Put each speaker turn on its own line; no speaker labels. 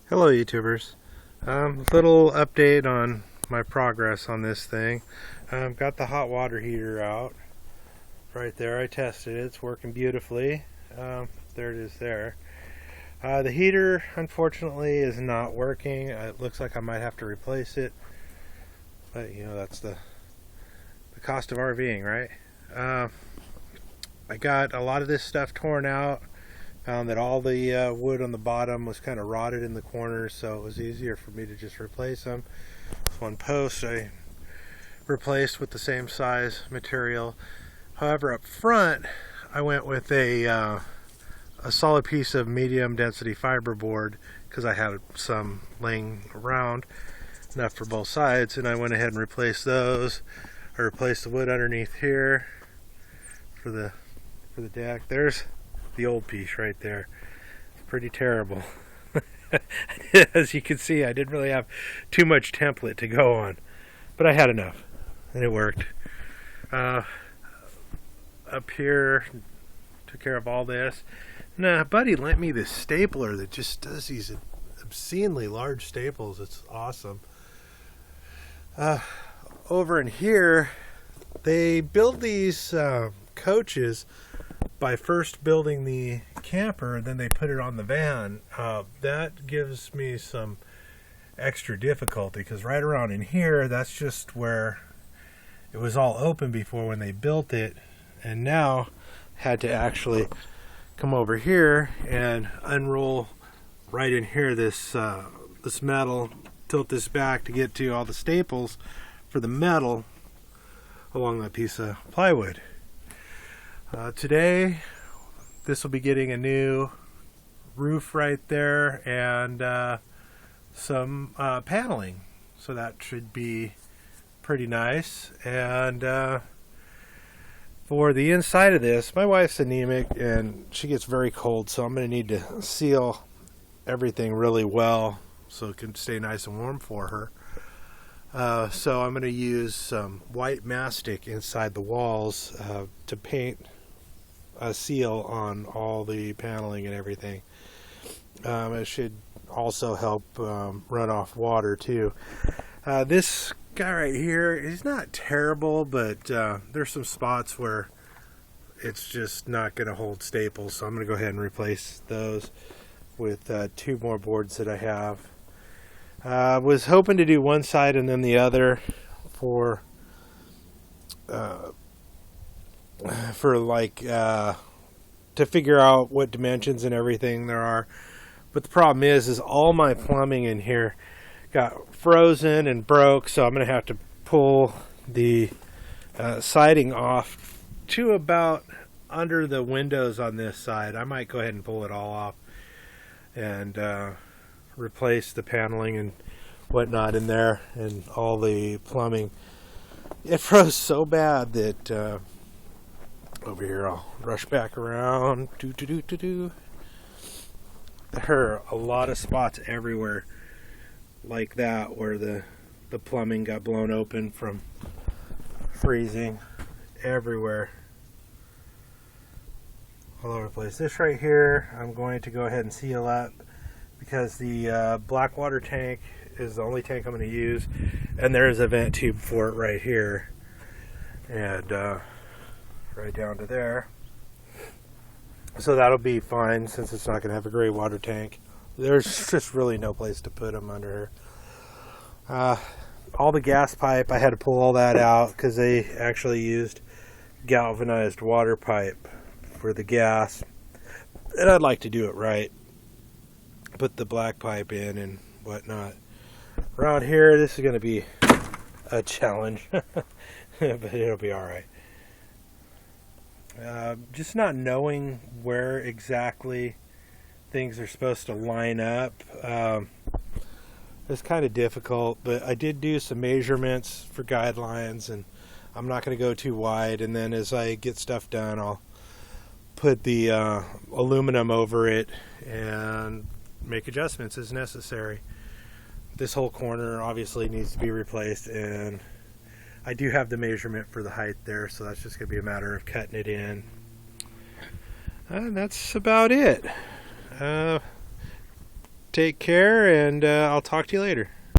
Hello YouTubers. Little update on my progress on this thing. Got the hot water heater out right there. I tested it. It's working beautifully. There it is there. The heater unfortunately is not working. It looks like I might have to replace it, but you know, that's the cost of RVing, right? I got a lot of this stuff torn out. Found that all the wood on the bottom was kind of rotted in the corners, so it was easier for me to just replace them. This one post I replaced with the same size material. However, up front I went with a solid piece of medium density fiberboard because I had some laying around, enough for both sides, and I went ahead and replaced those. I replaced the wood underneath here for the deck. There's the old piece right there. It's pretty terrible. As you can see, I didn't really have too much template to go on, but I had enough and it worked. Up here, took care of all this. Now, buddy lent me this stapler that just does these obscenely large staples. It's awesome. Over in here, they build these coaches by first building the camper and then they put it on the van. That gives me some extra difficulty because right around in here, that's just where it was all open before when they built it, and now had to actually come over here and unroll right in here this metal, tilt this back to get to all the staples for the metal along that piece of plywood. Today this will be getting a new roof right there and some paneling, so that should be pretty nice. And for the inside of this, my wife's anemic and she gets very cold, so I'm going to need to seal everything really well so it can stay nice and warm for her. So I'm going to use some white mastic inside the walls to paint a seal on all the paneling and everything. It should also help run off water too. This guy right here is not terrible, but there's some spots where it's just not going to hold staples, so I'm going to go ahead and replace those with two more boards that I have. Was hoping to do one side and then the other for like to figure out what dimensions and everything there are, but the problem is all my plumbing in here got frozen and broke, so I'm gonna have to pull the siding off to about under the windows on this side. I might go ahead and pull it all off and replace the paneling and whatnot in there and all the plumbing. It froze so bad that over here I'll rush back around. There are a lot of spots everywhere like that where the plumbing got blown open from freezing everywhere, all over the place. This right here I'm going to go ahead and seal up because the black water tank is the only tank I'm going to use, and there is a vent tube for it right here and right down to there, so that'll be fine since it's not going to have a gray water tank. There's just really no place to put them under here. All the gas pipe, I had to pull all that out because they actually used galvanized water pipe for the gas, and I'd like to do it right, put the black pipe in and whatnot. Around here, this is going to be a challenge, but it'll be alright. Just not knowing where exactly things are supposed to line up is kind of difficult, but I did do some measurements for guidelines, and I'm not going to go too wide, and then as I get stuff done I'll put the aluminum over it and make adjustments as necessary. This whole corner obviously needs to be replaced, and I do have the measurement for the height there, so that's just going to be a matter of cutting it in. And that's about it. take care, and I'll talk to you later.